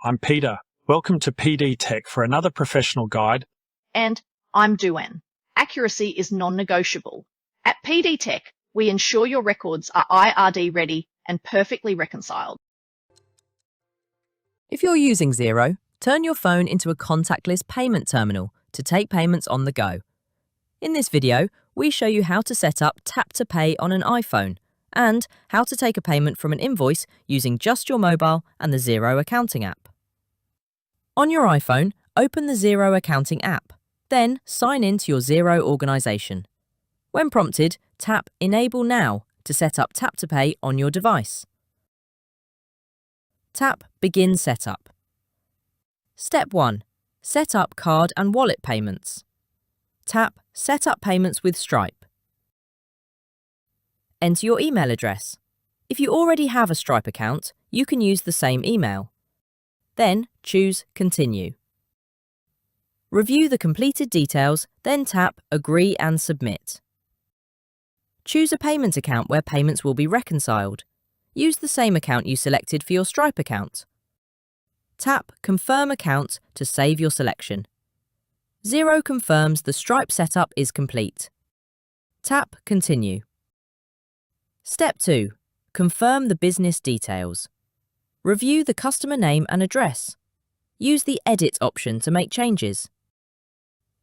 I'm Peter. Welcome to PD Tech for another professional guide. And I'm Duan. Accuracy is non-negotiable. At PD Tech, we ensure your records are IRD ready and perfectly reconciled. If you're using Xero, turn your phone into a contactless payment terminal to take payments on the go. In this video, we show you how to set up Tap to Pay on an iPhone and how to take a payment from an invoice using just your mobile and the Xero accounting app. On your iPhone, open the Xero accounting app, then sign in to your Xero organization. When prompted, tap Enable Now to set up Tap to Pay on your device. Tap Begin Setup. Step 1. Set up card and wallet payments. Tap Set up payments with Stripe. Enter your email address. If you already have a Stripe account, you can use the same email. Then choose Continue. Review the completed details, then tap Agree and Submit. Choose a payment account where payments will be reconciled. Use the same account you selected for your Stripe account. Tap Confirm Account to save your selection. Xero confirms the Stripe setup is complete. Tap Continue. Step 2. Confirm the business details. Review the customer name and address. Use the Edit option to make changes.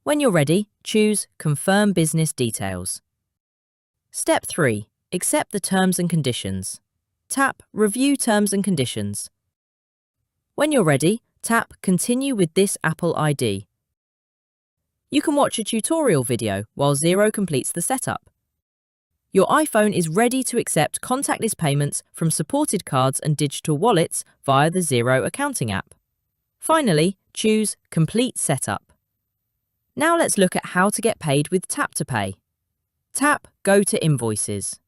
When you're ready, choose Confirm Business Details. Step 3. Accept the terms and conditions. Tap Review Terms and Conditions. When you're ready, tap Continue with this Apple ID. You can watch a tutorial video while Xero completes the setup. Your iPhone is ready to accept contactless payments from supported cards and digital wallets via the Xero accounting app. Finally, choose Complete Setup. Now let's look at how to get paid with Tap to Pay. Tap Go to Invoices.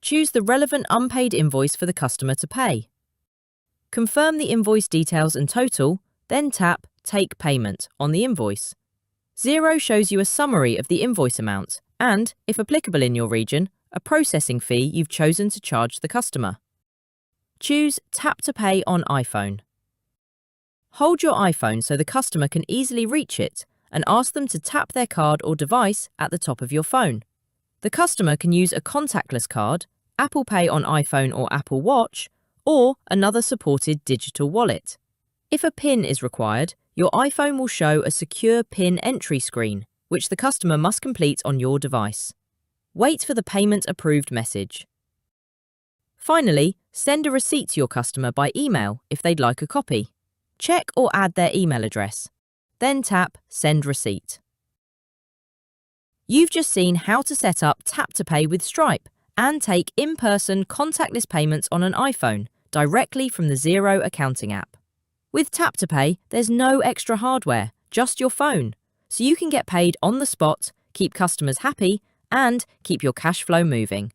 Choose the relevant unpaid invoice for the customer to pay. Confirm the invoice details and total, then tap Take Payment on the invoice. Xero shows you a summary of the invoice amount and, if applicable in your region, a processing fee you've chosen to charge the customer. Choose Tap to Pay on iPhone. Hold your iPhone so the customer can easily reach it and ask them to tap their card or device at the top of your phone. The customer can use a contactless card, Apple Pay on iPhone or Apple Watch, or another supported digital wallet. If a PIN is required, your iPhone will show a secure PIN entry screen, which the customer must complete on your device. Wait for the Payment Approved message. Finally, send a receipt to your customer by email if they'd like a copy. Check or add their email address. Then tap Send Receipt. You've just seen how to set up Tap to Pay with Stripe and take in-person contactless payments on an iPhone directly from the Xero accounting app. With Tap to Pay, there's no extra hardware, just your phone, so you can get paid on the spot, keep customers happy, and keep your cash flow moving.